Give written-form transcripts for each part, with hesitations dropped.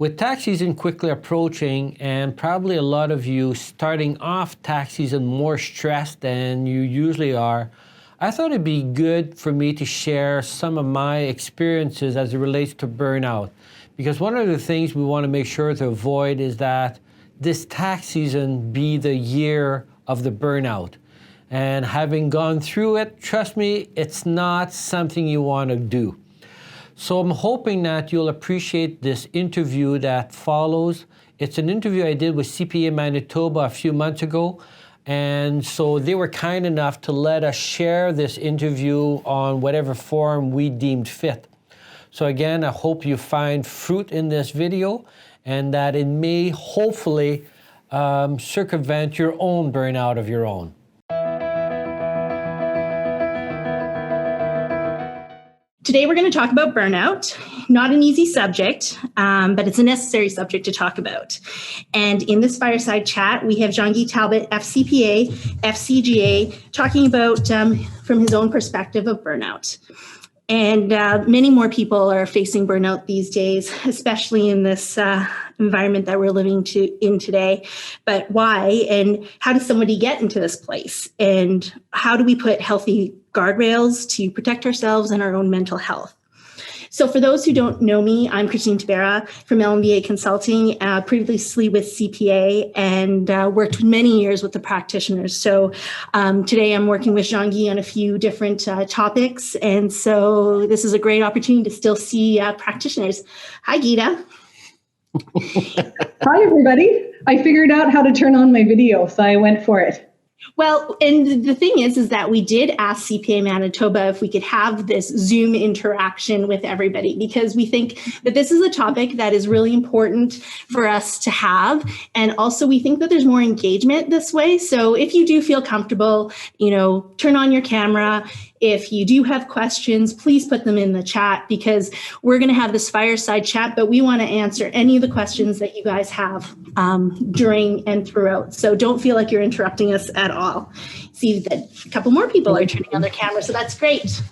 With tax season quickly approaching and probably a lot of you starting off tax season more stressed than you usually are, I thought it'd be good for me to share some of my experiences as it relates to burnout. Because one of the things we want to make sure to avoid is that this tax season be the year of the burnout. And having gone through it, trust me, it's not something you want to do. So I'm hoping that you'll appreciate this interview that follows. It's an interview I did with CPA Manitoba a few months ago. And so they were kind enough to let us share this interview on whatever forum we deemed fit. So again, I hope you find fruit in this video and that it may hopefully circumvent your own burnout of your own. Today we're going to talk about burnout. Not an easy subject, but it's a necessary subject to talk about. And in this fireside chat, we have Jean-Guy Talbot, FCPA, FCGA, talking about from his own perspective of burnout. And many more people are facing burnout these days, especially in this environment that we're living in today. But why? And how does somebody get into this place? And how do we put healthy guardrails to protect ourselves and our own mental health? So for those who don't know me, I'm Christine Tabera from LMBA Consulting, previously with CPA, and worked many years with the practitioners. So today I'm working with Jean-Guy on a few different topics. And so this is a great opportunity to still see practitioners. Hi, Gita. Hi, everybody. I figured out how to turn on my video, so I went for it. Well, and the thing is that we did ask CPA Manitoba if we could have this Zoom interaction with everybody, because we think that this is a topic that is really important for us to have. And also we think that there's more engagement this way. So if you do feel comfortable, turn on your camera. If you do have questions, please put them in the chat, because we're going to have this fireside chat, but we want to answer any of the questions that you guys have during and throughout. So don't feel like you're interrupting us at all. See that a couple more people are turning on their camera, so that's great.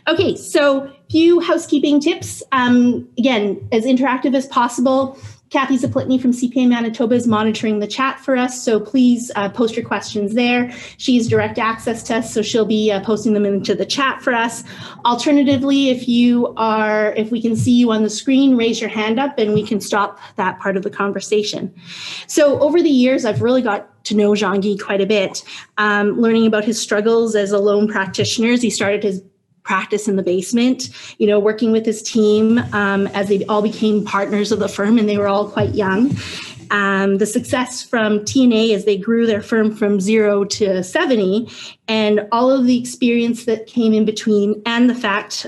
Okay, so few housekeeping tips. Again, as interactive as possible. Kathy Zaplitney from CPA Manitoba is monitoring the chat for us, so please post your questions there. She has direct access to us, so she'll be posting them into the chat for us. Alternatively, if we can see you on the screen, raise your hand up and we can stop that part of the conversation. So over the years, I've really got to know Jean-Guy quite a bit, learning about his struggles as a lone practitioner. He started his practice in the basement, working with his team as they all became partners of the firm, and they were all quite young. The success from T&A as they grew their firm from 0 to 70, and all of the experience that came in between, and the fact,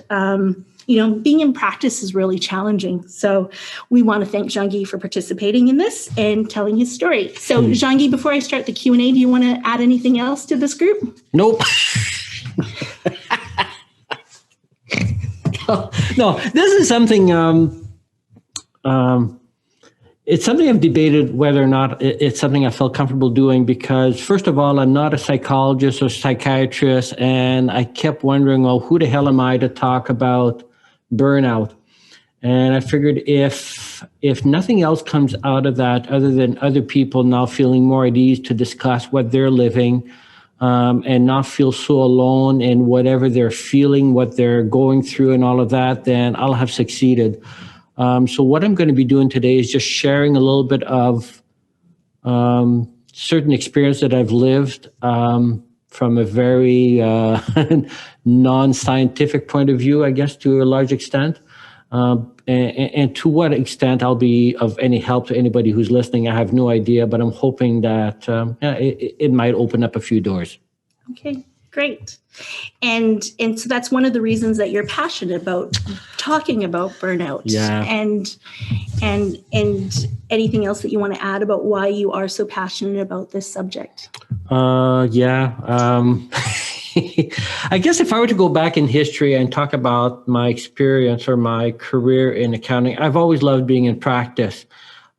being in practice is really challenging. So we want to thank Jean-Guy for participating in this and telling his story. So Jean-Guy, before I start the Q&A, do you want to add anything else to this group? Nope. No, this is something, it's something I've debated whether or not it's something I felt comfortable doing, because first of all, I'm not a psychologist or psychiatrist, and I kept wondering, well, who the hell am I to talk about burnout? And I figured if nothing else comes out of that other than other people now feeling more at ease to discuss what they're living, and not feel so alone in whatever they're feeling, what they're going through and all of that, then I'll have succeeded. So what I'm going to be doing today is just sharing a little bit of certain experience that I've lived from a very non-scientific point of view, I guess, to a large extent. And to what extent I'll be of any help to anybody who's listening, I have no idea, but I'm hoping that it might open up a few doors. Okay, great. And so that's one of the reasons that you're passionate about talking about burnout. Yeah. And anything else that you want to add about why you are so passionate about this subject? I guess if I were to go back in history and talk about my experience or my career in accounting, I've always loved being in practice.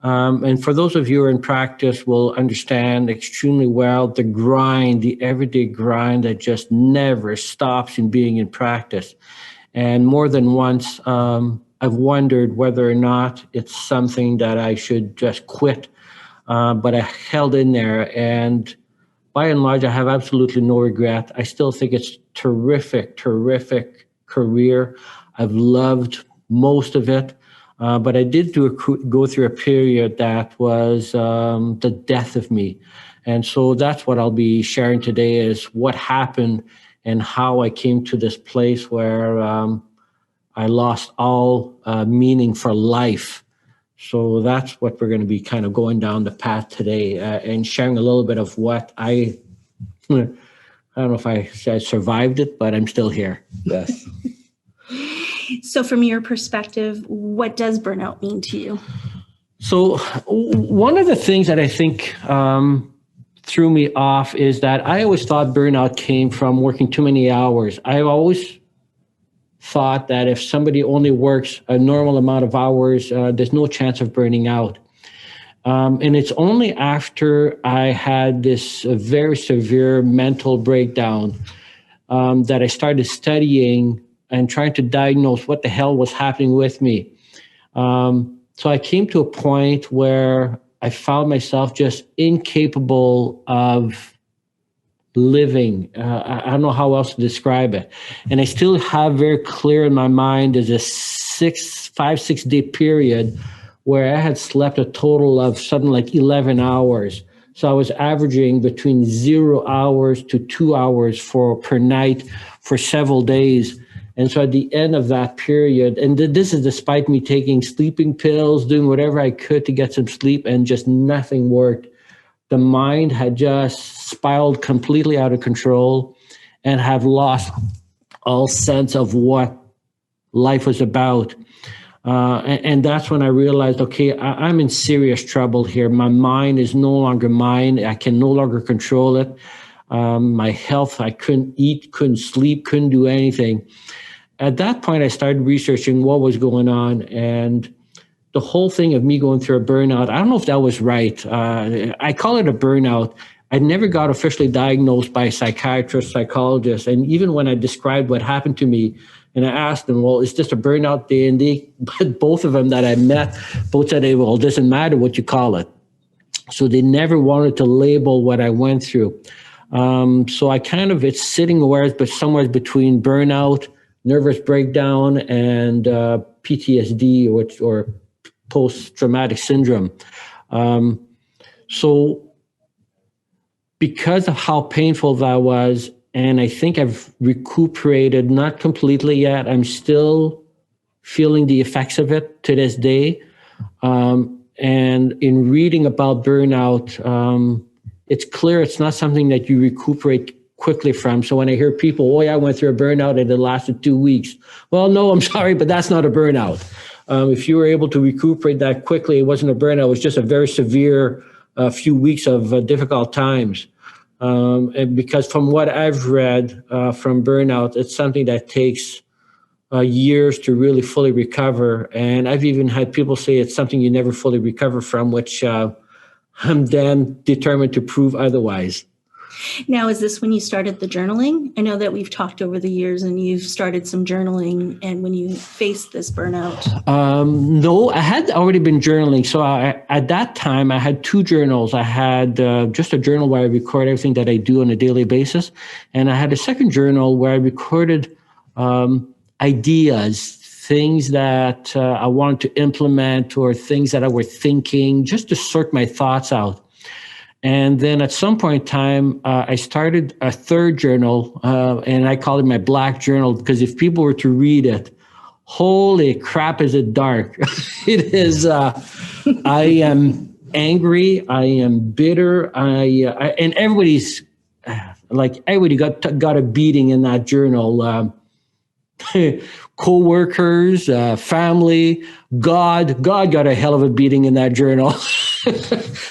And for those of you who are in practice will understand extremely well the grind, the everyday grind that just never stops in being in practice. And more than once, I've wondered whether or not it's something that I should just quit. But I held in there, and by and large, I have absolutely no regret. I still think it's terrific career. I've loved most of it. But I did go through a period that was the death of me. And so that's what I'll be sharing today, is what happened and how I came to this place where I lost all meaning for life. So that's what we're going to be kind of going down the path today, and sharing a little bit of what I don't know if I said survived it, but I'm still here. Yes. So from your perspective, what does burnout mean to you? So one of the things that I think threw me off is that I always thought burnout came from working too many hours. I always thought that if somebody only works a normal amount of hours, there's no chance of burning out. And it's only after I had this very severe mental breakdown that I started studying and trying to diagnose what the hell was happening with me. So I came to a point where I found myself just incapable of living. I don't know how else to describe it. And I still have very clear in my mind there's a 5-6 day period where I had slept a total of something like 11 hours. So I was averaging between 0 hours to 2 hours per night for several days. And so at the end of that period, and this is despite me taking sleeping pills, doing whatever I could to get some sleep, and just nothing worked. The mind had just spiraled completely out of control and have lost all sense of what life was about. And that's when I realized, okay, I'm in serious trouble here. My mind is no longer mine. I can no longer control it. My health, I couldn't eat, couldn't sleep, couldn't do anything. At that point, I started researching what was going on, and the whole thing of me going through a burnout, I don't know if that was right. I call it a burnout. I never got officially diagnosed by a psychiatrist, psychologist. And even when I described what happened to me, and I asked them, well, is this a burnout? But both of them that I met, both said, hey, well, it doesn't matter what you call it. So they never wanted to label what I went through. So I it's sitting somewhere between burnout, nervous breakdown, and PTSD, or post-traumatic syndrome. So because of how painful that was, and I think I've recuperated, not completely yet, I'm still feeling the effects of it to this day. And in reading about burnout, it's clear it's not something that you recuperate quickly from. So when I hear people, oh yeah, I went through a burnout and it lasted 2 weeks. Well, no, I'm sorry, but that's not a burnout. If you were able to recuperate that quickly, it wasn't a burnout. It was just a very severe few weeks of difficult times. And because from what I've read from burnout, it's something that takes years to really fully recover. And I've even had people say it's something you never fully recover from, which I'm then determined to prove otherwise. Now, is this when you started the journaling? I know that we've talked over the years and you've started some journaling, and when you faced this burnout. No, I had already been journaling. So at that time, I had 2 journals. I had just a journal where I record everything that I do on a daily basis. And I had a second journal where I recorded ideas, things that I wanted to implement, or things that I were thinking, just to sort my thoughts out. And then at some point in time, I started a third journal, and I call it my black journal, because if people were to read it, holy crap, is it dark. It is, I am angry, I am bitter, and everybody got a beating in that journal. Co-workers, family, God got a hell of a beating in that journal.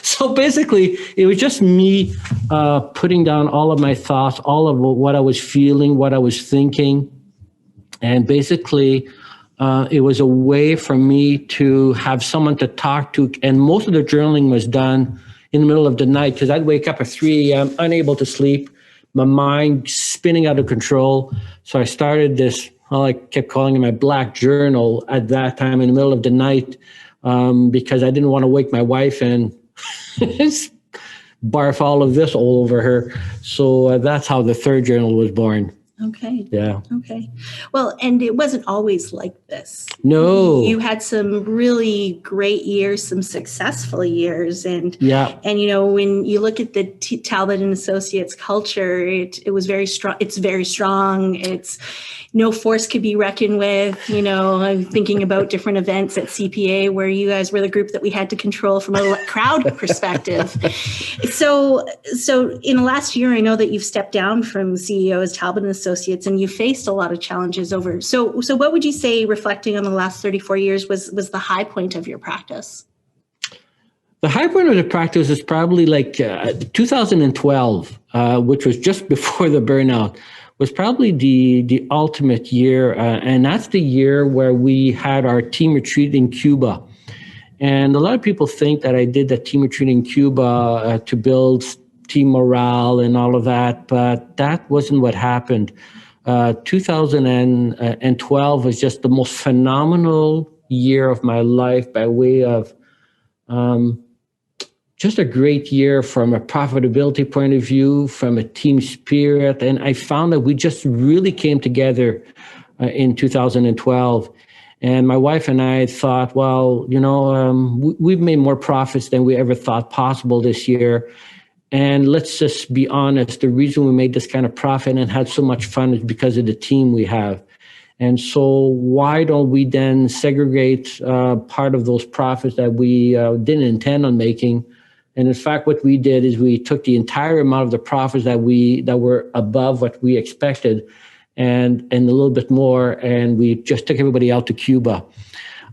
So basically, it was just me putting down all of my thoughts, all of what I was feeling, what I was thinking. And basically, it was a way for me to have someone to talk to. And most of the journaling was done in the middle of the night, because I'd wake up at 3 a.m., unable to sleep, my mind spinning out of control. So I started this I kept calling it my black journal at that time in the middle of the night, because I didn't want to wake my wife and barf all of this all over her. So that's how the third journal was born. Okay. Yeah. Okay. Well, and it wasn't always like this. No. You had some really great years, some successful years, and Yeah. And when you look at the Talbot and Associates culture, it was very strong. It's very strong. It's no force could be reckoned with. I'm thinking about different events at CPA where you guys were the group that we had to control from a crowd perspective. So in the last year, I know that you've stepped down from CEO as Talbot and Associates, and you faced a lot of challenges over. So what would you say, reflecting on the last 34 years, was the high point of your practice? The high point of the practice is probably like 2012, which was just before the burnout, was probably the ultimate year. And that's the year where we had our team retreat in Cuba. And a lot of people think that I did that team retreat in Cuba to build team morale and all of that, but that wasn't what happened. 2012 was just the most phenomenal year of my life by way of just a great year from a profitability point of view, from a team spirit. And I found that we just really came together in 2012. And my wife and I thought, well, we've made more profits than we ever thought possible this year. And let's just be honest, the reason we made this kind of profit and had so much fun is because of the team we have. And so why don't we then segregate part of those profits that we didn't intend on making? And in fact, what we did is we took the entire amount of the profits that were above what we expected and a little bit more, and we just took everybody out to Cuba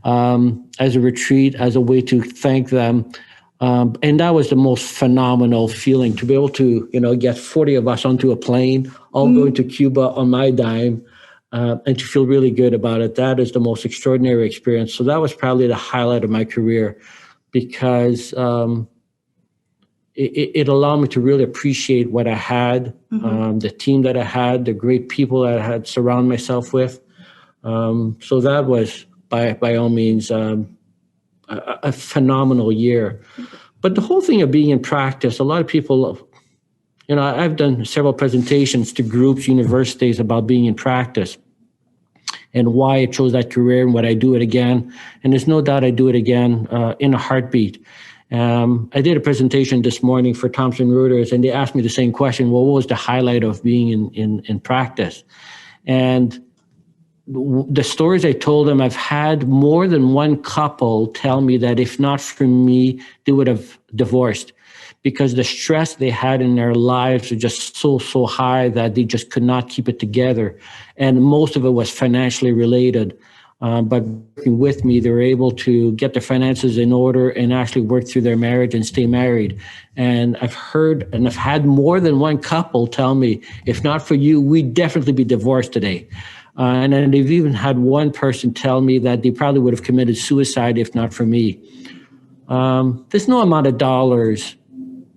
as a retreat, as a way to thank them. And that was the most phenomenal feeling, to be able to, get 40 of us onto a plane, all going to Cuba on my dime, and to feel really good about it. That is the most extraordinary experience. So that was probably the highlight of my career, because it allowed me to really appreciate what I had, the team that I had, the great people that I had surrounded myself with. So that was, by all means, a phenomenal year. But the whole thing of being in practice, a lot of people, I've done several presentations to groups, universities about being in practice and why I chose that career and would I do it again. And there's no doubt I do it again in a heartbeat. I did a presentation this morning for Thomson Reuters, and they asked me the same question. Well, what was the highlight of being in practice? And the stories I told them, I've had more than one couple tell me that if not for me, they would have divorced, because the stress they had in their lives was just so high that they just could not keep it together. And most of it was financially related. But working with me, they were able to get their finances in order and actually work through their marriage and stay married. And I've heard and I've had more than one couple tell me, if not for you, we'd definitely be divorced today. And then they've even had one person tell me that they probably would have committed suicide if not for me. There's no amount of dollars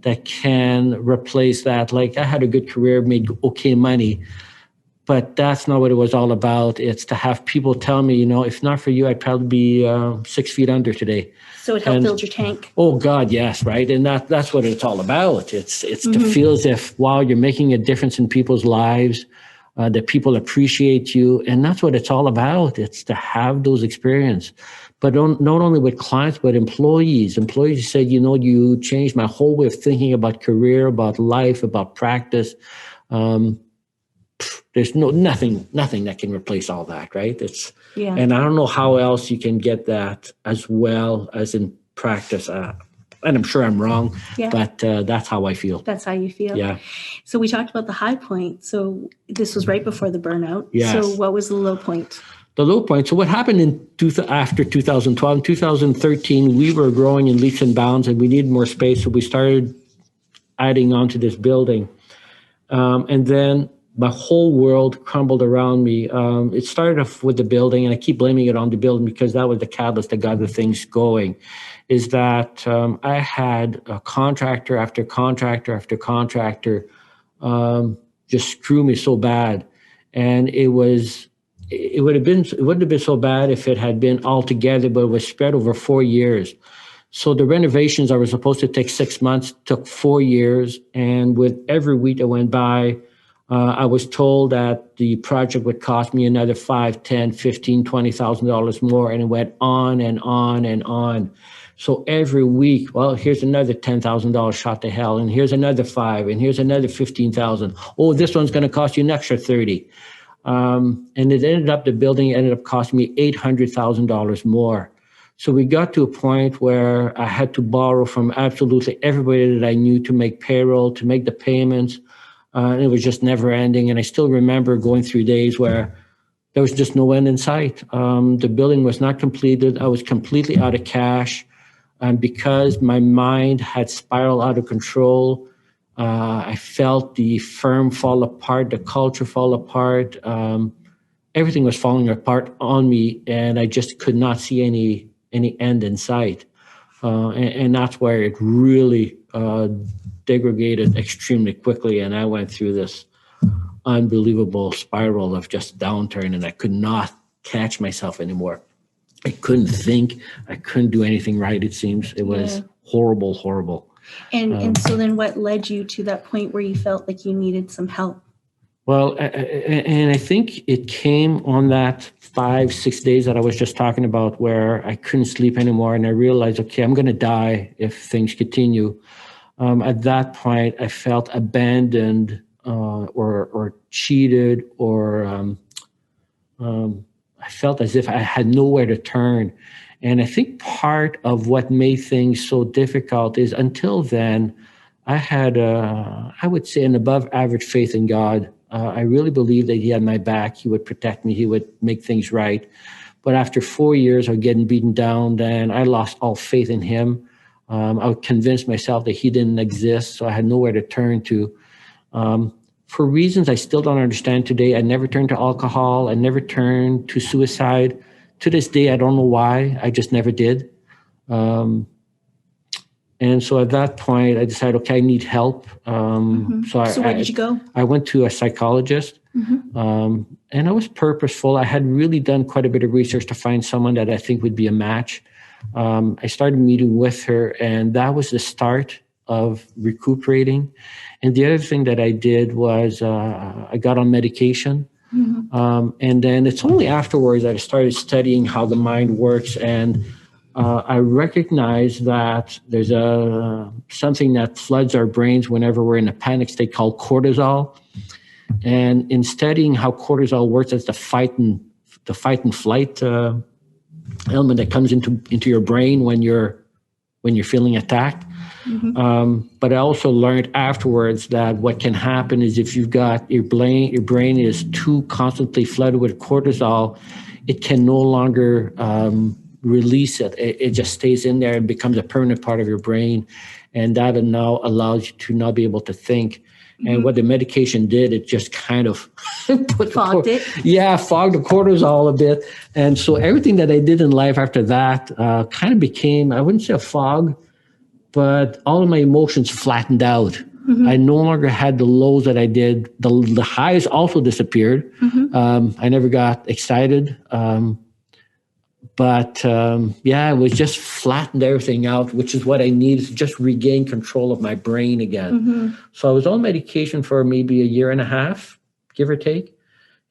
that can replace that. Like, I had a good career, made okay money, but that's not what it was all about. It's to have people tell me, if not for you, I'd probably be 6 feet under today. So it helped build your tank. Oh God, yes, right. And that's what it's all about. It's to feel as if, wow, you're making a difference in people's lives, that people appreciate you. And that's what it's all about. It's to have those experiences. But not only with clients, but employees. Employees said, you changed my whole way of thinking about career, about life, about practice. There's nothing that can replace all that, right? And I don't know how else you can get that as well as in practice. And I'm sure I'm wrong, but that's how I feel. That's how you feel. Yeah. So we talked about the high point. So this was right before the burnout. Yes. So what was the low point? The low point. So what happened after 2012? In 2013, we were growing in leaps and bounds, and we needed more space. So we started adding on to this building. And then my whole world crumbled around me. It started off with the building, and I keep blaming it on the building because that was the catalyst that got the things going, is that I had a contractor after contractor after contractor just screw me so bad. And it was it wouldn't have been so bad if it had been all together, but it was spread over 4 years. So the renovations that were supposed to take 6 months took 4 years. And with every week that went by, I was told that the project would cost me another $5, $10, $15, $20,000 more. And it went on and on and on. So every week, well, here's another $10,000 shot to hell. And here's another 5, and here's another 15,000. Oh, this one's going to cost you an extra 30. And it ended up, the building ended up costing me $800,000 more. So we got to a point where I had to borrow from absolutely everybody that I knew to make payroll, to make the payments. And it was just never ending. And I still remember going through days where there was just no end in sight. The building was not completed. I was completely out of cash. And because my mind had spiraled out of control, I felt the firm fall apart, the culture fall apart. Everything was falling apart on me, and I just could not see any end in sight. And that's where it really degraded extremely quickly. And I went through this unbelievable spiral of just downturn, and I could not catch myself anymore. I couldn't think. I couldn't do anything right, it seems. It was horrible, horrible. And so then what led you to that point where you felt like you needed some help? Well, and I think it came on that 5-6 days that I was just talking about, where I couldn't sleep anymore. And I realized, okay, I'm going to die if things continue. At that point, I felt abandoned or cheated, or I felt as if I had nowhere to turn. And I think part of what made things so difficult is, until then, I had, I would say, an above average faith in God. I really believed that He had my back. He would protect me. He would make things right. But after 4 years of getting beaten down, then I lost all faith in Him. I would convince myself that He didn't exist, so I had nowhere to turn to. For reasons I still don't understand today, I never turned to alcohol. I never turned to suicide. To this day, I don't know why. I just never did. And so at that point, I decided, okay, I need help. So where did you go? I went to a psychologist, and I was purposeful. I had really done quite a bit of research to find someone that I think would be a match. I started meeting with her, and that was the start of recuperating. And the other thing that I did was I got on medication. And then it's only afterwards that I started studying how the mind works. And I recognized that there's something that floods our brains whenever we're in a panic state called cortisol. And in studying how cortisol works as the fight and flight element that comes into your brain when you're feeling attacked. But I also learned afterwards that what can happen is, if you've got your brain is too constantly flooded with cortisol, it can no longer release it. It just stays in there and becomes a permanent part of your brain. And that now allows you to not be able to think. And what the medication did, it just kind of Fogged it? Yeah, fogged the cortisol a bit. And so everything that I did in life after that kind of became, I wouldn't say a fog, but all of my emotions flattened out. I no longer had the lows that I did. The highs also disappeared. I never got excited. But it was just flattened everything out, which is what I needed to just regain control of my brain again. So I was on medication for maybe a year and a half, give or take.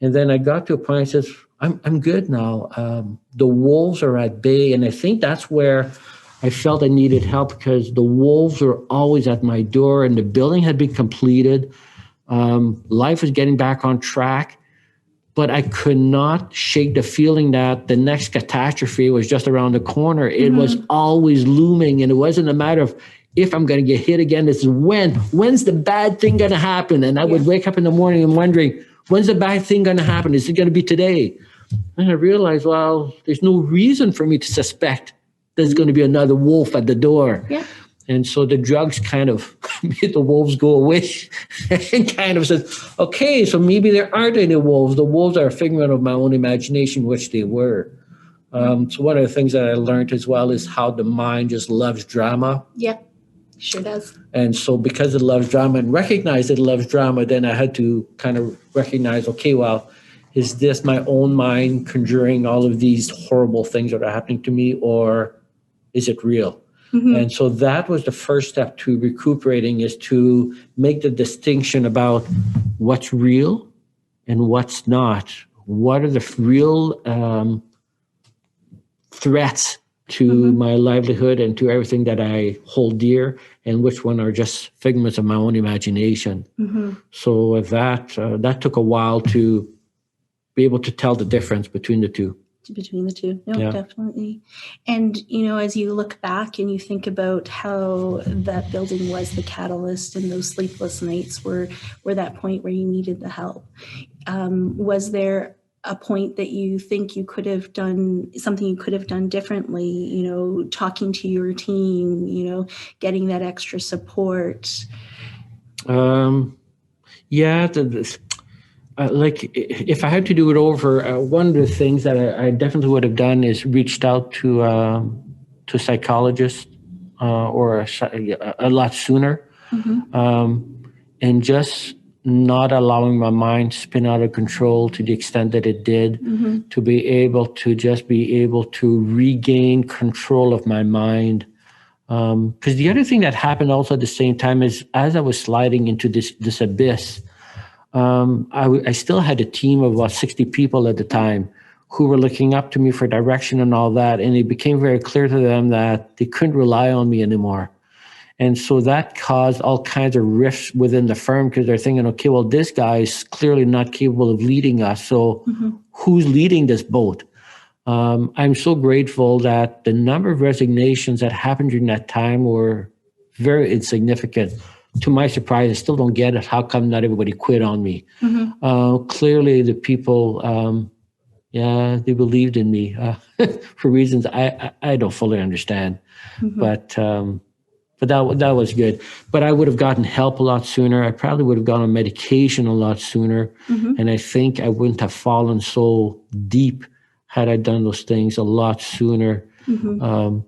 And then I got to a point, I said, I'm good now. The wolves are at bay. And I think that's where I felt I needed help, because the wolves were always at my door, and the building had been completed. Life was getting back on track. But I could not shake the feeling that the next catastrophe was just around the corner. It was always looming, and it wasn't a matter of if I'm going to get hit again. It's when's the bad thing going to happen? And I would wake up in the morning and wondering, when's the bad thing going to happen? Is it going to be today? And I realized, well, there's no reason for me to suspect there's going to be another wolf at the door. Yeah. And so the drugs kind of made the wolves go away and kind of said, okay, so maybe there aren't any wolves. The wolves are a figment of my own imagination, which they were. So one of the things that I learned as well is how the mind just loves drama. Yeah, sure does. And so because it loves drama and recognized it loves drama, then I had to kind of recognize, okay, well, is this my own mind conjuring all of these horrible things that are happening to me, or is it real? And so that was the first step to recuperating, is to make the distinction about what's real and what's not. What are the real threats to my livelihood and to everything that I hold dear, and which one are just figments of my own imagination. So that took a while to be able to tell the difference between the two. No, definitely. And, as you look back and you think about how that building was the catalyst, and those sleepless nights were that point where you needed the help, was there a point that you think you could have done something you could have done differently, talking to your team, getting that extra support? Like if I had to do it over, one of the things that I definitely would have done is reached out to a psychologist or a lot sooner, and just not allowing my mind to spin out of control to the extent that it did, to be able to regain control of my mind. Because the other thing that happened also at the same time is, as I was sliding into this abyss, I still had a team of about 60 people at the time who were looking up to me for direction and all that. And it became very clear to them that they couldn't rely on me anymore. And so that caused all kinds of rifts within the firm, because they're thinking, okay, well, this guy is clearly not capable of leading us. So who's leading this boat? I'm so grateful that the number of resignations that happened during that time were very insignificant. To my surprise, I still don't get it. How come not everybody quit on me? Clearly, the people, they believed in me for reasons I don't fully understand. But that was good. But I would have gotten help a lot sooner. I probably would have gone on medication a lot sooner. And I think I wouldn't have fallen so deep had I done those things a lot sooner. And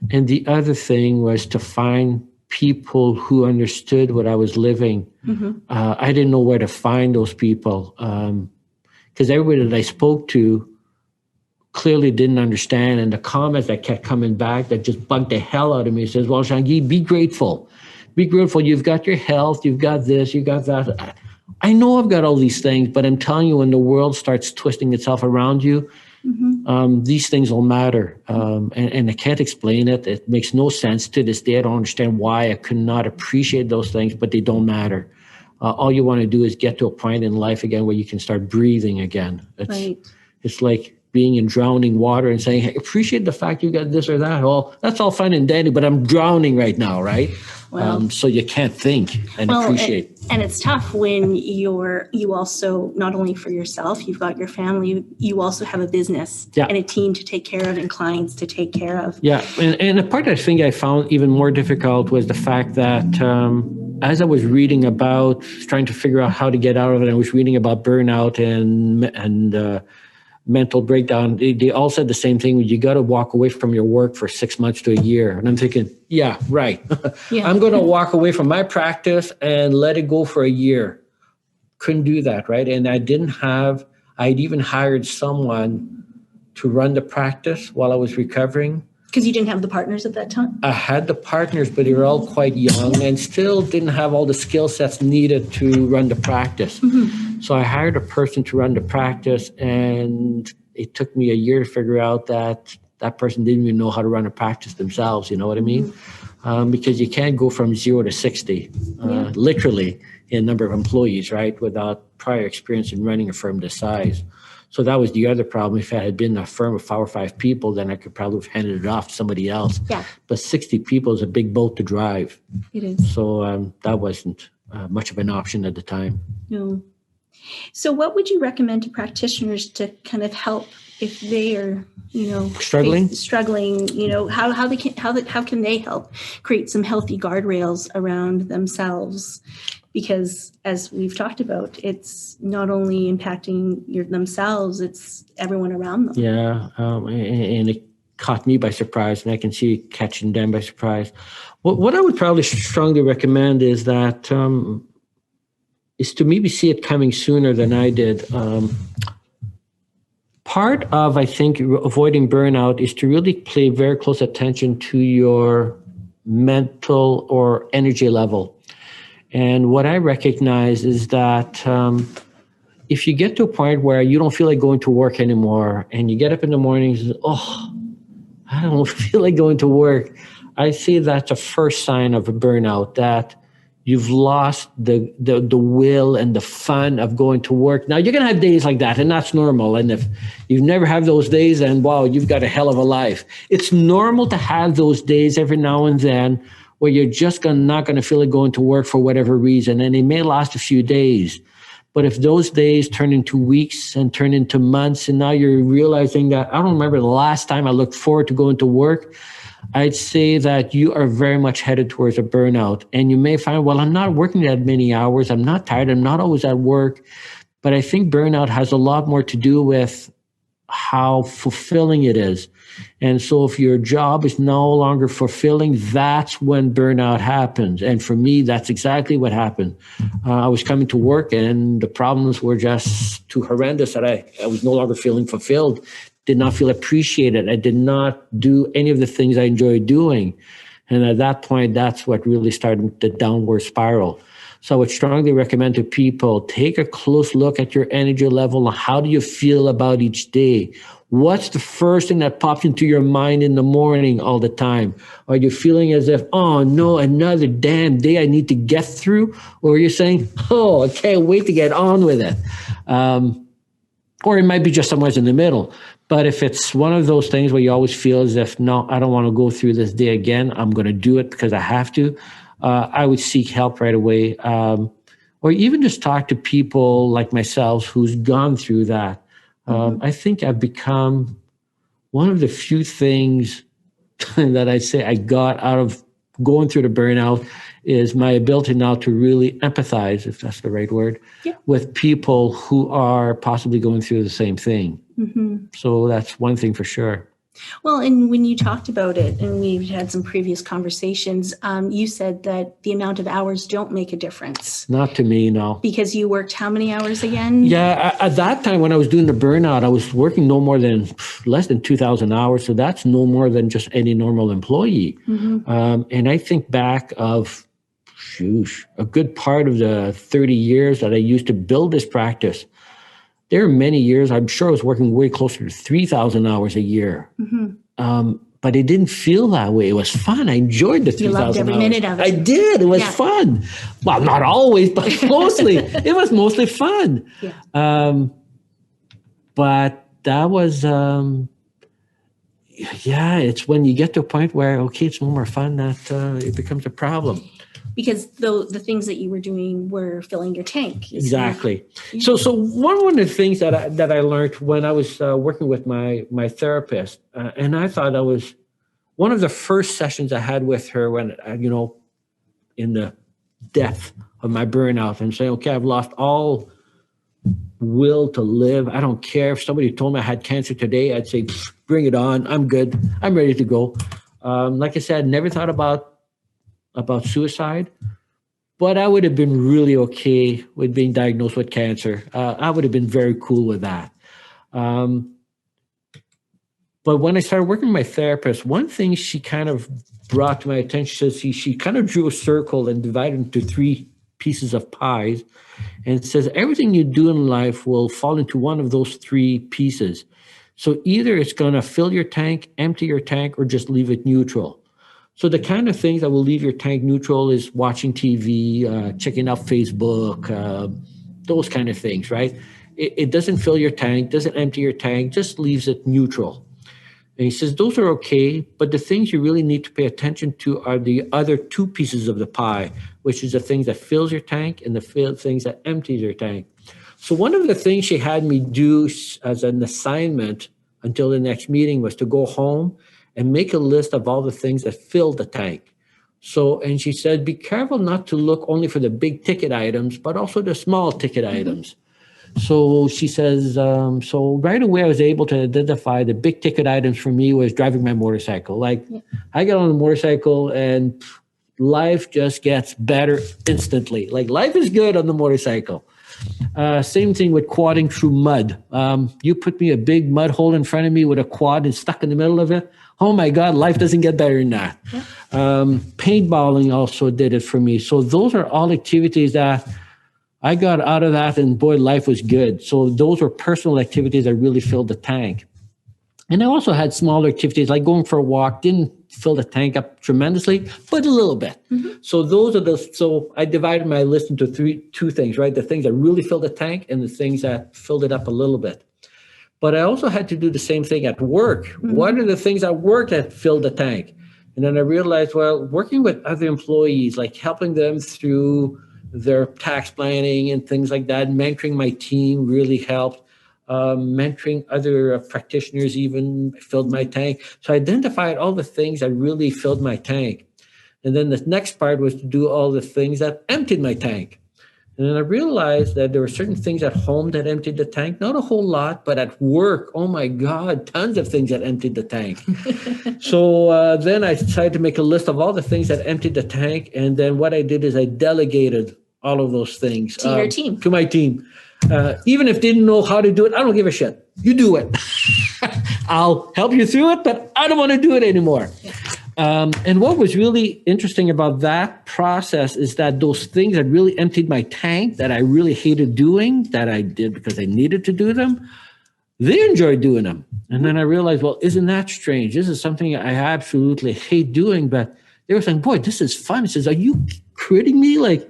the other thing was to find people who understood what I was living. I didn't know where to find those people, because everybody that I spoke to clearly didn't understand. And the comments that kept coming back that just bugged the hell out of me says, well, Jean-Guy, be grateful. Be grateful. You've got your health. You've got this. You got that. I know I've got all these things, but I'm telling you, when the world starts twisting itself around you, these things will matter. And I can't explain it. It makes no sense to this day. I don't understand why I could not appreciate those things, but they don't matter. All you want to do is get to a point in life again where you can start breathing again. It's like being in drowning water and saying, hey, appreciate the fact you got this or that. Well, that's all fine and dandy, but I'm drowning right now, right? Well, so you can't think and appreciate. And it's tough when you also, not only for yourself, you've got your family, you also have a business and a team to take care of and clients to take care of. Yeah, and the part I think I found even more difficult was the fact that as I was reading about trying to figure out how to get out of it, I was reading about burnout and mental breakdown. They all said the same thing. You got to walk away from your work for 6 months to a year. And I'm thinking, yeah, right. I'm going to walk away from my practice and let it go for a year. Couldn't do that, right? And I'd even hired someone to run the practice while I was recovering. Because you didn't have the partners at that time? I had the partners, but they were all quite young and still didn't have all the skill sets needed to run the practice. So I hired a person to run the practice, and it took me a year to figure out that person didn't even know how to run a practice themselves, you know what I mean? Because you can't go from 0 to 60, literally, in number of employees, right, without prior experience in running a firm this size. So that was the other problem. If I had been a firm of 4 or 5 people, then I could probably have handed it off to somebody else. But 60 people is a big boat to drive. It is. So that wasn't much of an option at the time. No. So what would you recommend to practitioners to kind of help if they are, struggling, how can they help create some healthy guardrails around themselves? Because as we've talked about, it's not only impacting themselves, it's everyone around them. Yeah, and it caught me by surprise, and I can see it catching them by surprise. What I would probably strongly recommend is that is to maybe see it coming sooner than I did. part of, I think, avoiding burnout is to really pay very close attention to your mental or energy level. And what I recognize is that if you get to a point where you don't feel like going to work anymore, and you get up in the morning and say, oh, I don't feel like going to work, I see that's a first sign of a burnout, that you've lost the will and the fun of going to work. Now, you're going to have days like that, and that's normal. And if you've never had those days, then wow, you've got a hell of a life. It's normal to have those days every now and then where you're just not going to feel like going to work for whatever reason, and it may last a few days. But if those days turn into weeks and turn into months, and now you're realizing that, I don't remember the last time I looked forward to going to work, I'd say that you are very much headed towards a burnout. And you may find, well, I'm not working that many hours. I'm not tired. I'm not always at work. But I think burnout has a lot more to do with how fulfilling it is. And so if your job is no longer fulfilling, that's when burnout happens. And for me, that's exactly what happened. I was coming to work and the problems were just too horrendous that I was no longer feeling fulfilled, did not feel appreciated. I did not do any of the things I enjoyed doing. And at that point, that's what really started the downward spiral. So I would strongly recommend to people, take a close look at your energy level and how do you feel about each day? What's the first thing that pops into your mind in the morning all the time? Are you feeling as if, oh no, another damn day I need to get through? Or are you saying, oh, I can't wait to get on with it? Or it might be just somewhere in the middle. But if it's one of those things where you always feel as if, no, I don't want to go through this day again, I'm going to do it because I have to, I would seek help right away. Or even just talk to people like myself who's gone through that. I think I've become one of the few things that I say I got out of going through the burnout is my ability now to really empathize, if that's the right word, with people who are possibly going through the same thing. So that's one thing for sure. Well, and when you talked about it, and we've had some previous conversations, you said that the amount of hours don't make a difference. Not to me, no. Because you worked how many hours again? Yeah, at that time when I was doing the burnout, I was working no more than less than 2,000 hours. So that's no more than just any normal employee. And I think back of, a good part of the 30 years that I used to build this practice. There are many years, I'm sure I was working way closer to 3,000 hours a year. But it didn't feel that way. It was fun. I enjoyed the 3,000 hours. You loved every minute of it. I did. It was fun. Well, not always, but mostly. It was mostly fun. But that was, it's when you get to a point where, okay, it's no more fun that it becomes a problem. Because the things that you were doing were filling your tank. Exactly. So one of the things that I learned when I was working with my therapist, and I thought that was one of the first sessions I had with her when, in the depth of my burnout and saying, okay, I've lost all will to live. I don't care. If somebody told me I had cancer today, I'd say, bring it on. I'm good. I'm ready to go. Like I said, never thought about suicide, but I would have been really okay with being diagnosed with cancer. I would have been very cool with that. But when I started working with my therapist, one thing she kind of brought to my attention, she kind of drew a circle and divided into 3 pieces of pies and says, everything you do in life will fall into one of those 3 pieces. So either it's going to fill your tank, empty your tank, or just leave it neutral. So the kind of things that will leave your tank neutral is watching TV, checking out Facebook, those kind of things, right? It doesn't fill your tank, doesn't empty your tank, just leaves it neutral. And he says, those are okay, but the things you really need to pay attention to are the other 2 pieces of the pie, which is the things that fills your tank and the things that empties your tank. So one of the things she had me do as an assignment until the next meeting was to go home and make a list of all the things that fill the tank. So, and she said, be careful not to look only for the big ticket items, but also the small ticket items. So she says, so right away I was able to identify the big ticket items for me was driving my motorcycle. Like I get on the motorcycle and life just gets better instantly. Like life is good on the motorcycle. Same thing with quadding through mud. You put me a big mud hole in front of me with a quad and stuck in the middle of it. Oh my God, life doesn't get better than that. Yeah. Paintballing also did it for me. So those are all activities that I got out of that, and boy, life was good. So those were personal activities that really filled the tank. And I also had smaller activities like going for a walk, didn't fill the tank up tremendously, but a little bit. Mm-hmm. So those are so I divided my list into two things, right? The things that really filled the tank and the things that filled it up a little bit. But I also had to do the same thing at work. Mm-hmm. What are the things at work that filled the tank? And then I realized, well, working with other employees, like helping them through their tax planning and things like that, mentoring my team really helped. Mentoring other practitioners even filled my tank. So I identified all the things that really filled my tank. And then the next part was to do all the things that emptied my tank. And then I realized that there were certain things at home that emptied the tank, not a whole lot, but at work, oh my God, tons of things that emptied the tank. So then I decided to make a list of all the things that emptied the tank. And then what I did is I delegated all of those things to your team. To my team. Even if they didn't know how to do it, I don't give a shit. You do it. I'll help you through it, but I don't want to do it anymore. Yeah. And what was really interesting about that process is that those things that really emptied my tank, that I really hated doing, that I did because I needed to do them, they enjoyed doing them. And then I realized, well, isn't that strange? This is something I absolutely hate doing, but they were saying, boy, this is fun. He says, are you kidding me? Like,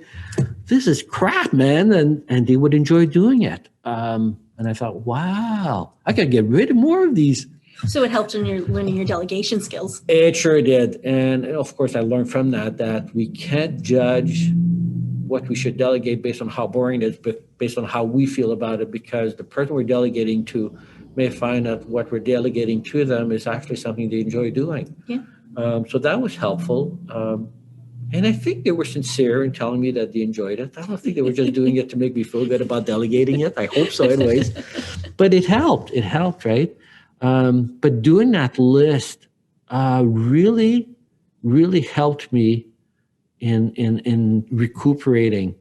this is crap, man. And they would enjoy doing it. And I thought, wow, I got to get rid of more of these. So it helped in your learning your delegation skills. It sure did. And of course, I learned from that we can't judge what we should delegate based on how boring it is, but based on how we feel about it, because the person we're delegating to may find that what we're delegating to them is actually something they enjoy doing. Yeah. So that was helpful. And I think they were sincere in telling me that they enjoyed it. I don't think they were just doing it to make me feel good about delegating it. I hope so anyways. But it helped. It helped, right? But doing that list really, really helped me in recuperating.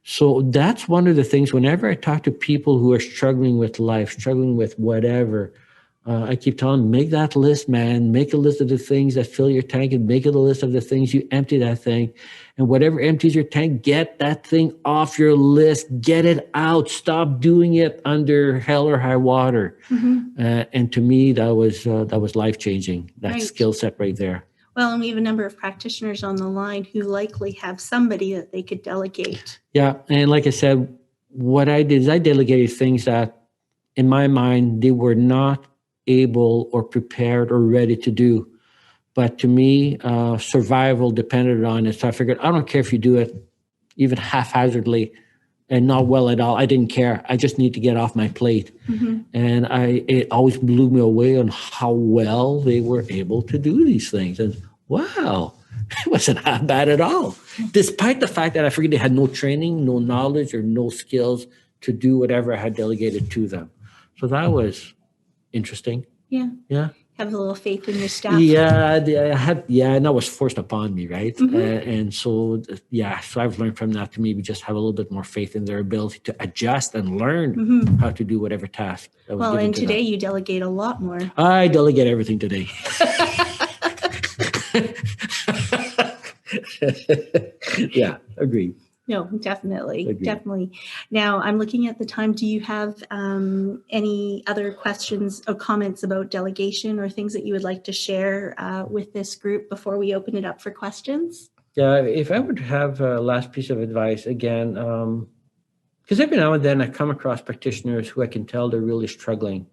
So that's one of the things, whenever I talk to people who are struggling with life, struggling with whatever, I keep telling them, make that list, man. Make a list of the things that fill your tank and make a list of the things you empty that thing. And whatever empties your tank, get that thing off your list. Get it out. Stop doing it under hell or high water. Mm-hmm. And to me, that was life-changing, that right. Skill set right there. Well, and we have a number of practitioners on the line who likely have somebody that they could delegate. Yeah. And like I said, what I did is I delegated things that, in my mind, they were not able or prepared or ready to do. But to me, survival depended on it. So I figured, I don't care if you do it even haphazardly and not well at all. I didn't care. I just need to get off my plate. Mm-hmm. And it always blew me away on how well they were able to do these things. And wow, it wasn't that bad at all. Despite the fact that I figured they had no training, no knowledge, or no skills to do whatever I had delegated to them. So that was interesting. Yeah. Yeah. Have a little faith in your staff. Yeah, and that was forced upon me, right? Mm-hmm. And so I've learned from that to maybe just have a little bit more faith in their ability to adjust and learn mm-hmm. how to do whatever task that was given to today them. You delegate a lot more. I delegate everything today. Yeah, agreed. No, definitely. Now, I'm looking at the time. Do you have any other questions or comments about delegation or things that you would like to share with this group before we open it up for questions? Yeah, if I would have a last piece of advice, again, because every now and then I come across practitioners who I can tell they're really struggling.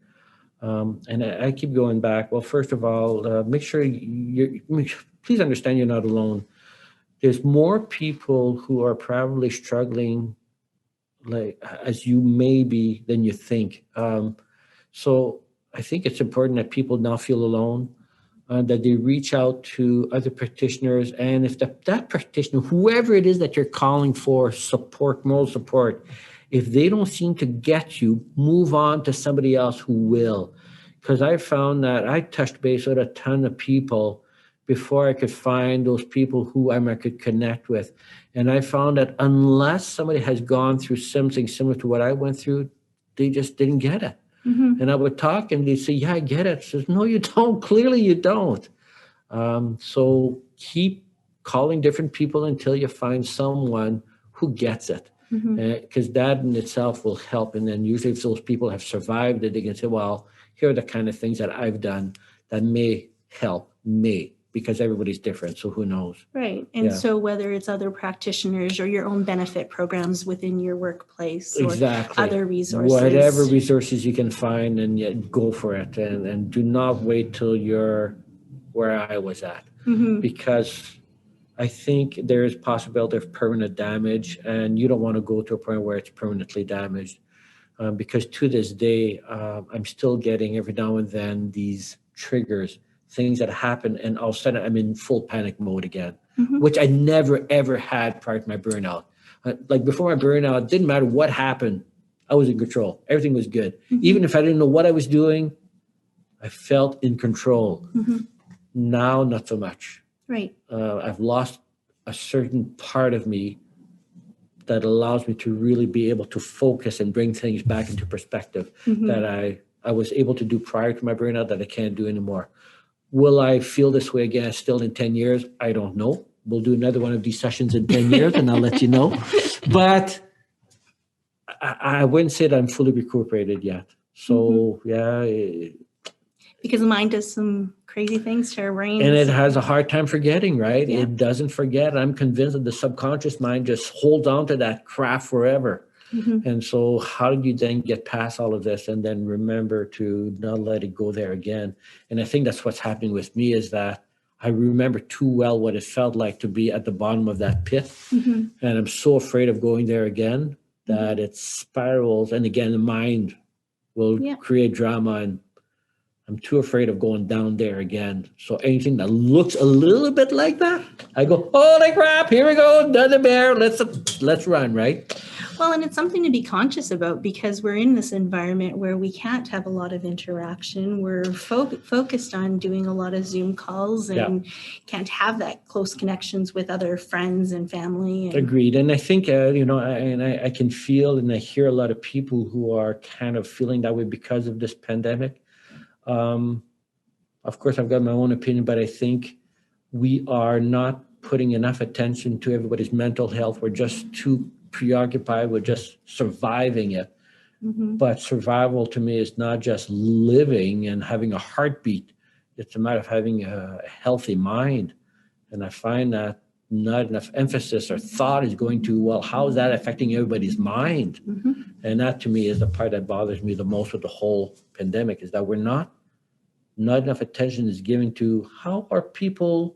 And I keep going back. Well, first of all, make sure please understand you're not alone. There's more people who are probably struggling like as you may be than you think. So I think it's important that people not feel alone, that they reach out to other practitioners. And if that practitioner, whoever it is that you're calling for support, moral support, if they don't seem to get you, move on to somebody else who will. Because I found that I touched base with a ton of people before I could find those people who I could connect with. And I found that unless somebody has gone through something similar to what I went through, they just didn't get it. And I would talk and they'd say, yeah, I get it. I says, no, you don't. Clearly you don't. So keep calling different people until you find someone who gets it. Because that in itself will help. And then usually if those people have survived it, they can say, well, here are the kind of things that I've done that may help me, because everybody's different. So who knows? Right. And so whether it's other practitioners or your own benefit programs within your workplace or other resources. Whatever resources you can find, and yet go for it. And do not wait till you're where I was at. Because I think there is possibility of permanent damage, and you don't want to go to a point where it's permanently damaged. Because to this day, I'm still getting every now and then these triggers, things that happen, and all of a sudden I'm in full panic mode again, which I never, ever had prior to my burnout. Like before my burnout, it didn't matter what happened. I was in control. Everything was good. Even if I didn't know what I was doing, I felt in control. Now, not so much. Right. I've lost a certain part of me that allows me to really be able to focus and bring things back into perspective that I was able to do prior to my burnout that I can't do anymore. Will I feel this way again still in 10 years? I don't know. We'll do another one of these sessions in 10 years and I'll let you know. But I wouldn't say that I'm fully recuperated yet. So because the mind does some crazy things to our brains. And it has a hard time forgetting, right? It doesn't forget. I'm convinced that the subconscious mind just holds on to that crap forever. And so how do you then get past all of this and then remember to not let it go there again? And I think that's what's happening with me, is that I remember too well what it felt like to be at the bottom of that pit. And I'm so afraid of going there again that it spirals. And again, the mind will create drama, and I'm too afraid of going down there again. So anything that looks a little bit like that, I go, holy crap, here we go, another bear, let's run, right? Well, and it's something to be conscious about, because we're in this environment where we can't have a lot of interaction. We're focused on doing a lot of Zoom calls and can't have that close connections with other friends and family. Agreed. And I think, I can feel and I hear a lot of people who are kind of feeling that way because of this pandemic. Of course, I've got my own opinion, but I think we are not putting enough attention to everybody's mental health. We're just too preoccupied with just surviving it. But survival to me is not just living and having a heartbeat. It's a matter of having a healthy mind. And I find that not enough emphasis or thought is going to, well, how is that affecting everybody's mind? And that to me is the part that bothers me the most with the whole pandemic, is that we're not enough attention is given to how are people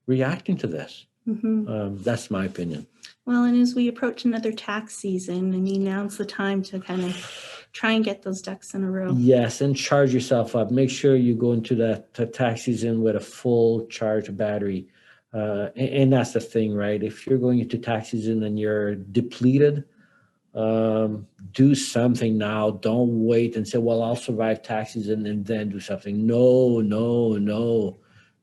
reacting to this. That's my opinion. Well, and as we approach another tax season, I mean, now's the time to kind of try and get those ducks in a row. Yes, and charge yourself up. Make sure you go into that tax season with a full charge battery. And that's the thing, right? If you're going into tax season and you're depleted, do something now. Don't wait and say, well, I'll survive tax season and then do something. No.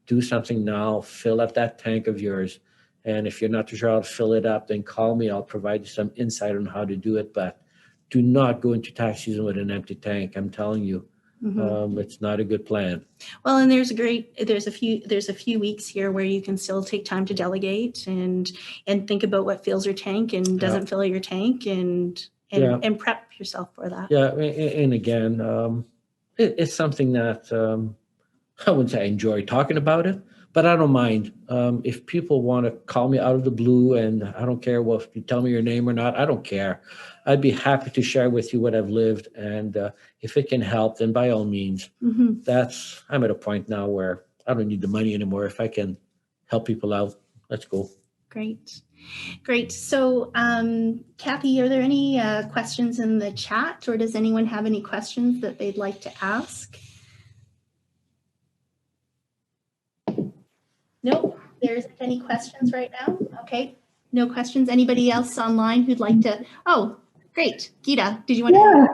Do something now. Fill up that tank of yours. And if you're not too sure how to fill it up, then call me. I'll provide you some insight on how to do it. But do not go into tax season with an empty tank. I'm telling you, it's not a good plan. Well, and there's a few weeks here where you can still take time to delegate and think about what fills your tank and doesn't fill your tank, and prep yourself for that. Yeah, and again, it's something that I wouldn't say I enjoy talking about it, but I don't mind. If people want to call me out of the blue, and I don't care if you tell me your name or not, I don't care. I'd be happy to share with you what I've lived. And if it can help, then by all means. I'm at a point now where I don't need the money anymore. If I can help people out, let's go. Great. So, Kathy, are there any questions in the chat, or does anyone have any questions that they'd like to ask? Nope, there isn't any questions right now. Okay, no questions. Anybody else online who'd like to? Oh, great. Gita, did you want to? Yeah,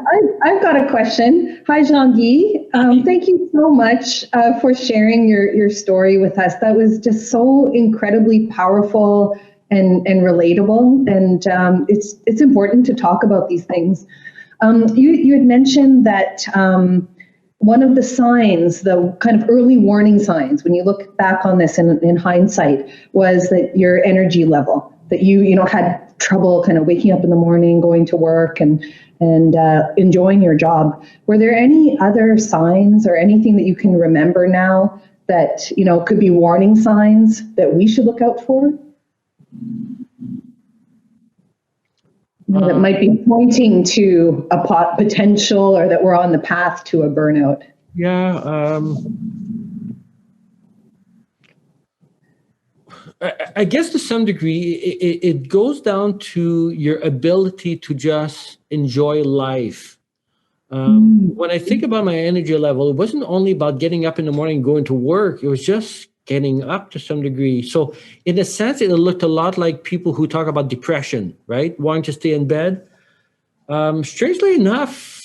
I've got a question. Hi, Jean-Guy. Thank you so much for sharing your story with us. That was just so incredibly powerful and relatable. And it's important to talk about these things. You had mentioned that one of the signs, the kind of early warning signs, when you look back on this in hindsight, was that your energy level, that you had trouble kind of waking up in the morning, going to work, and enjoying your job. Were there any other signs or anything that you can remember now that could be warning signs that we should look out for? That might be pointing to a potential, or that we're on the path to a burnout. Yeah. I guess to some degree, it goes down to your ability to just enjoy life. When I think about my energy level, it wasn't only about getting up in the morning and going to work. It was just getting up to some degree. So in a sense, it looked a lot like people who talk about depression, right? Wanting to stay in bed. Strangely enough,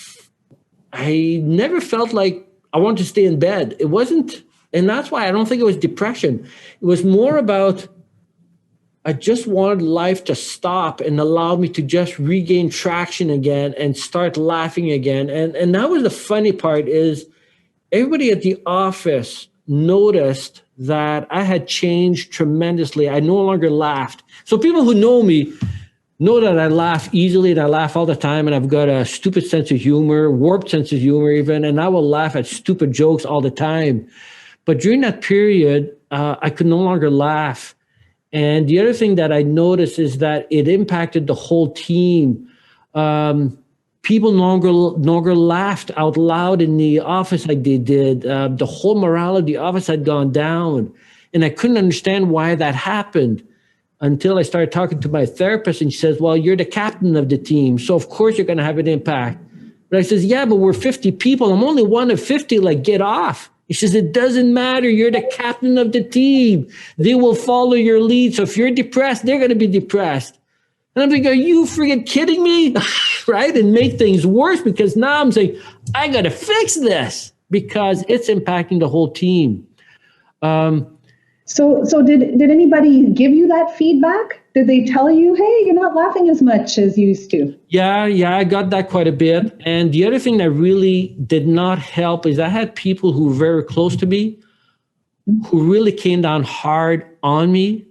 I never felt like I wanted to stay in bed. It wasn't, and that's why I don't think it was depression. It was more about, I just wanted life to stop and allow me to just regain traction again and start laughing again. And that was the funny part, is everybody at the office noticed that I had changed tremendously. I no longer laughed. So people who know me know that I laugh easily, and I laugh all the time, and I've got a stupid sense of humor, warped sense of humor even, and I will laugh at stupid jokes all the time. But during that period, I could no longer laugh. And the other thing that I noticed is that it impacted the whole team. People no longer laughed out loud in the office like they did. The whole morale of the office had gone down. And I couldn't understand why that happened until I started talking to my therapist, and she says, well, you're the captain of the team, so of course you're going to have an impact. But I says, yeah, but we're 50 people. I'm only one of 50, like, get off. He says, it doesn't matter. You're the captain of the team. They will follow your lead. So if you're depressed, they're going to be depressed. And I'm like, are you freaking kidding me? Right? And make things worse, because now I'm saying, I got to fix this because it's impacting the whole team. So did anybody give you that feedback? Did they tell you, hey, you're not laughing as much as you used to? Yeah, I got that quite a bit. And the other thing that really did not help is I had people who were very close to me who really came down hard on me,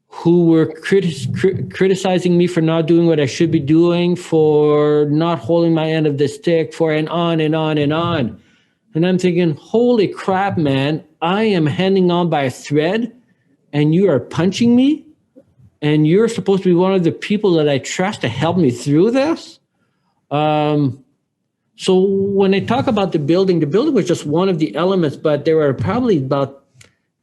who were criticizing me for not doing what I should be doing, for not holding my end of the stick, for and on and on and on. And I'm thinking, holy crap, man, I am hanging on by a thread and you are punching me, and you're supposed to be one of the people that I trust to help me through this. So when I talk about the building was just one of the elements, but there were probably about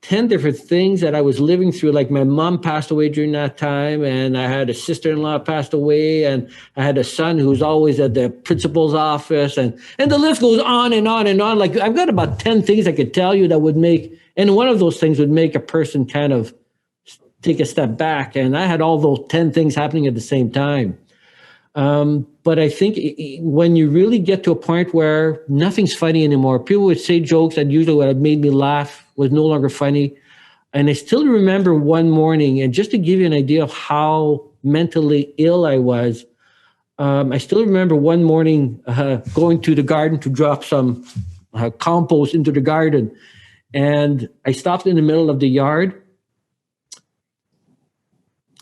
10 different things that I was living through. Like my mom passed away during that time, and I had a sister-in-law passed away, and I had a son who's always at the principal's office, and the list goes on and on and on. Like I've got about 10 things I could tell you that would make, and one of those things would make a person kind of take a step back. And I had all those 10 things happening at the same time. But I think when you really get to a point where nothing's funny anymore, people would say jokes that usually would have made me laugh was no longer funny. And I still remember one morning, and just to give you an idea of how mentally ill I was, I still remember one morning going to the garden to drop some compost into the garden. And I stopped in the middle of the yard,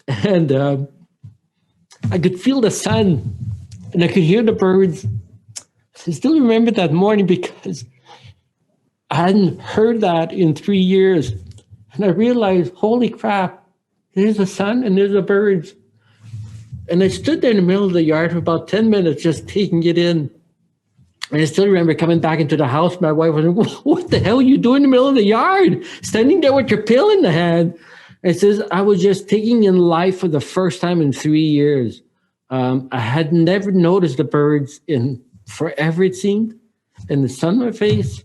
and I could feel the sun, and I could hear the birds. I still remember that morning because I hadn't heard that in 3 years. And I realized, holy crap, there's the sun and there's the birds. And I stood there in the middle of the yard for about 10 minutes just taking it in. And I still remember coming back into the house. My wife was like, what the hell are you doing in the middle of the yard? Standing there with your pill in the hand. I says, I was just taking in life for the first time in 3 years. I had never noticed the birds in forever, it seemed, and the sun on my face.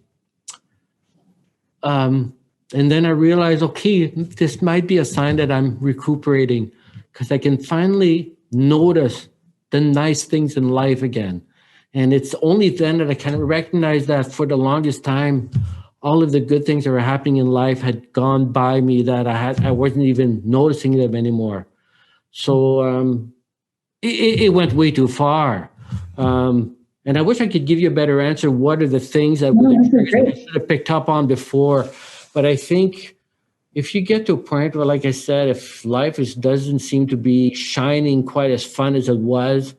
And then I realized, okay, this might be a sign that I'm recuperating, because I can finally notice the nice things in life again. And it's only then that I kind of recognized that for the longest time, all of the good things that were happening in life had gone by me, that I wasn't even noticing them anymore. So it went way too far. And I wish I could give you a better answer. What are the things that I should have picked up on before? But I think if you get to a point where, like I said, if life doesn't seem to be shining quite as fun as it was,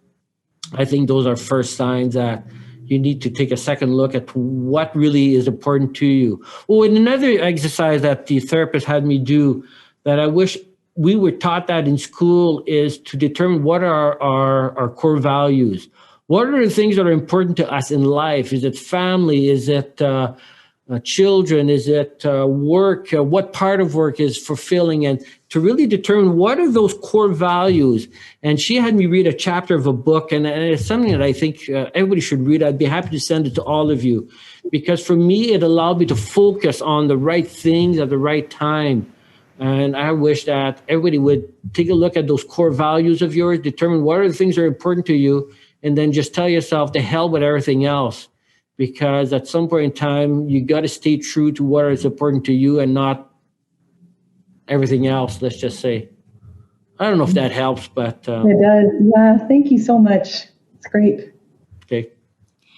I think those are first signs that you need to take a second look at what really is important to you. Oh, and another exercise that the therapist had me do that I wish we were taught that in school is to determine what are our core values. What are the things that are important to us in life? Is it family? Is it children? Is it work? What part of work is fulfilling? And to really determine what are those core values. And she had me read a chapter of a book, and it's something that I think everybody should read. I'd be happy to send it to all of you, because for me, it allowed me to focus on the right things at the right time. And I wish that everybody would take a look at those core values of yours, determine what are the things that are important to you, and then just tell yourself to hell with everything else. Because at some point in time, you got to stay true to what is important to you and not everything else, let's just say. I don't know if that helps, but... It does. Yeah, thank you so much. It's great. Okay.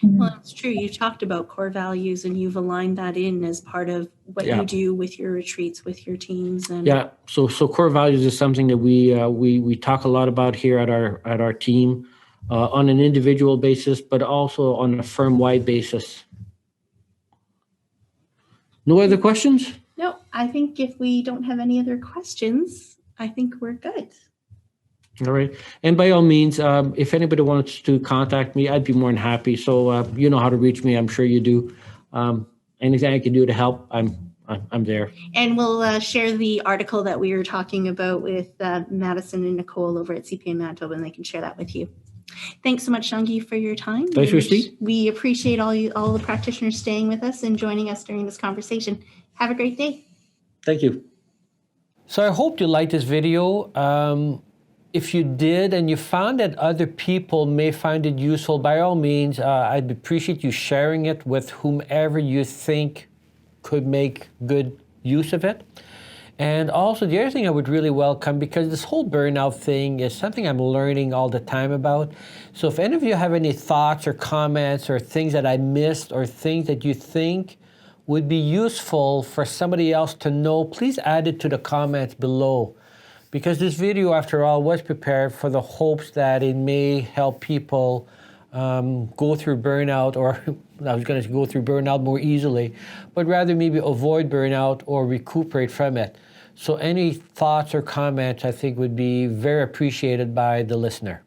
Well, it's true. You talked about core values, and you've aligned that in as part of what you do with your retreats, with your teams. And so core values is something that we talk a lot about here at our team. On an individual basis, but also on a firm-wide basis. No other questions? No, I think if we don't have any other questions, I think we're good. All right. And by all means, if anybody wants to contact me, I'd be more than happy. So you know how to reach me. I'm sure you do. Anything I can do to help, I'm there. And we'll share the article that we were talking about with Madison and Nicole over at CPA Manitoba, and they can share that with you. Thanks so much, Shangi, for your time. Thanks, Christy. We appreciate all the practitioners staying with us and joining us during this conversation. Have a great day. Thank you. So I hope you liked this video. If you did and you found that other people may find it useful, by all means, I'd appreciate you sharing it with whomever you think could make good use of it. And also, the other thing I would really welcome, because this whole burnout thing is something I'm learning all the time about. So if any of you have any thoughts or comments or things that I missed or things that you think would be useful for somebody else to know, please add it to the comments below. Because this video, after all, was prepared for the hopes that it may help people go through burnout, or I was going to go through burnout more easily, but rather maybe avoid burnout or recuperate from it. So any thoughts or comments I think would be very appreciated by the listener.